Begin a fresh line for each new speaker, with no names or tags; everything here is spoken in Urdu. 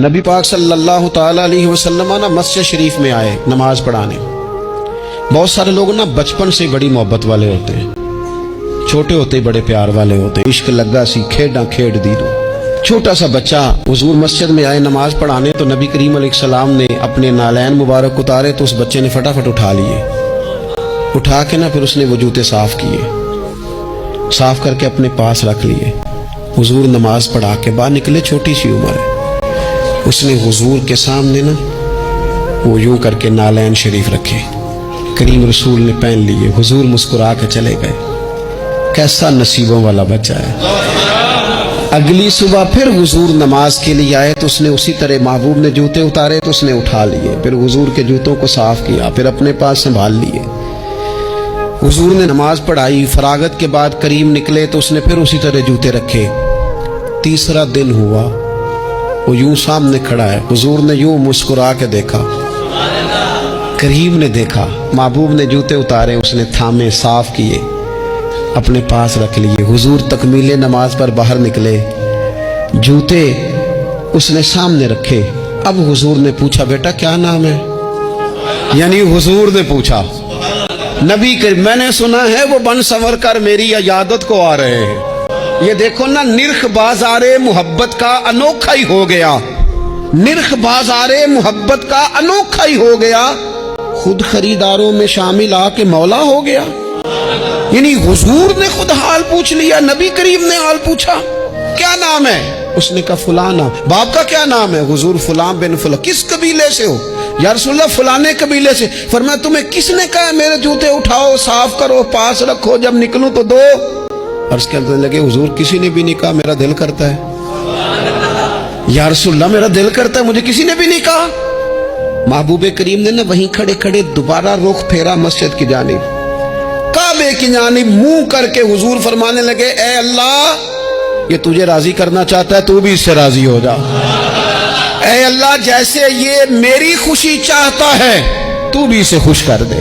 نبی پاک صلی اللہ تعالیٰ علیہ وسلم نا مسجد شریف میں آئے نماز پڑھانے. بہت سارے لوگ نا بچپن سے بڑی محبت والے ہوتے ہیں، چھوٹے ہوتے بڑے پیار والے ہوتے ہیں. عشق لگا سی کھیڈاں کھیڈ دی دو. چھوٹا سا بچہ حضور مسجد میں آئے نماز پڑھانے تو نبی کریم علیہ السلام نے اپنے نالین مبارک اتارے تو اس بچے نے فٹافٹ اٹھا لیے. اٹھا کے نا پھر اس نے وہ جوتے صاف کیے، صاف کر کے اپنے پاس رکھ لیے. حضور نماز پڑھا کے باہر نکلے، چھوٹی سی عمر ہے. اس نے حضور کے سامنے نا وہ یوں کر کے نالین شریف رکھے، کریم رسول نے پہن لیے. حضور مسکرا کے چلے گئے. کیسا نصیبوں والا بچہ ہے. اگلی صبح پھر حضور نماز کے لیے آئے تو اس نے اسی طرح محبوب نے جوتے اتارے تو اس نے اٹھا لیے، پھر حضور کے جوتوں کو صاف کیا، پھر اپنے پاس سنبھال لیے. حضور نے نماز پڑھائی، فراغت کے بعد کریم نکلے تو اس نے پھر اسی طرح جوتے رکھے. تیسرا دن ہوا، وہ یوں سامنے کھڑا ہے. حضور نے یوں مسکرا کے دیکھا، کریم نے دیکھا، محبوب نے جوتے اتارے، اس نے تھامے، صاف کیے، اپنے پاس رکھ لیے. حضور تکمیل نماز پر باہر نکلے، جوتے اس نے سامنے رکھے. اب حضور نے پوچھا بیٹا کیا نام ہے؟ یعنی حضور نے پوچھا. نبی کریم میں نے سنا ہے وہ بن سنور کر میری عیادت کو آ رہے ہیں. یہ دیکھو نا، نرخ بازار محبت کا انوکھا ہی ہو گیا. نرخ بازار محبت کا انوکھا ہی ہو گیا. خود خریداروں میں شامل آ کے مولا ہو گیا. یعنی حضور نے خود حال پوچھ لیا. نبی کریم نے حال پوچھا کیا نام ہے؟ اس نے کہا فلانا. باپ کا کیا نام ہے؟ حضور فلاں بن فلاں. کس قبیلے سے ہو؟ یا رسول اللہ فلانے قبیلے سے. فرمایا تمہیں کس نے کہا میرے جوتے اٹھاؤ، صاف کرو، پاس رکھو، جب نکلوں تو دو؟ عرض کرنے لگے حضور کسی نے بھی نہیں کہا، میرا دل کرتا ہے. یا رسول اللہ میرا دل کرتا ہے، مجھے کسی نے بھی نہیں کہا. محبوب کریم نے نا وہیں کھڑے کھڑے دوبارہ رخ پھیرا مسجد کی جانب، کعبے کی جانب منہ کر کے. حضور فرمانے لگے اے اللہ، یہ تجھے راضی کرنا چاہتا ہے، تو بھی اس سے راضی ہو جا. اے اللہ، جیسے یہ میری خوشی چاہتا ہے تو بھی اسے خوش کر دے.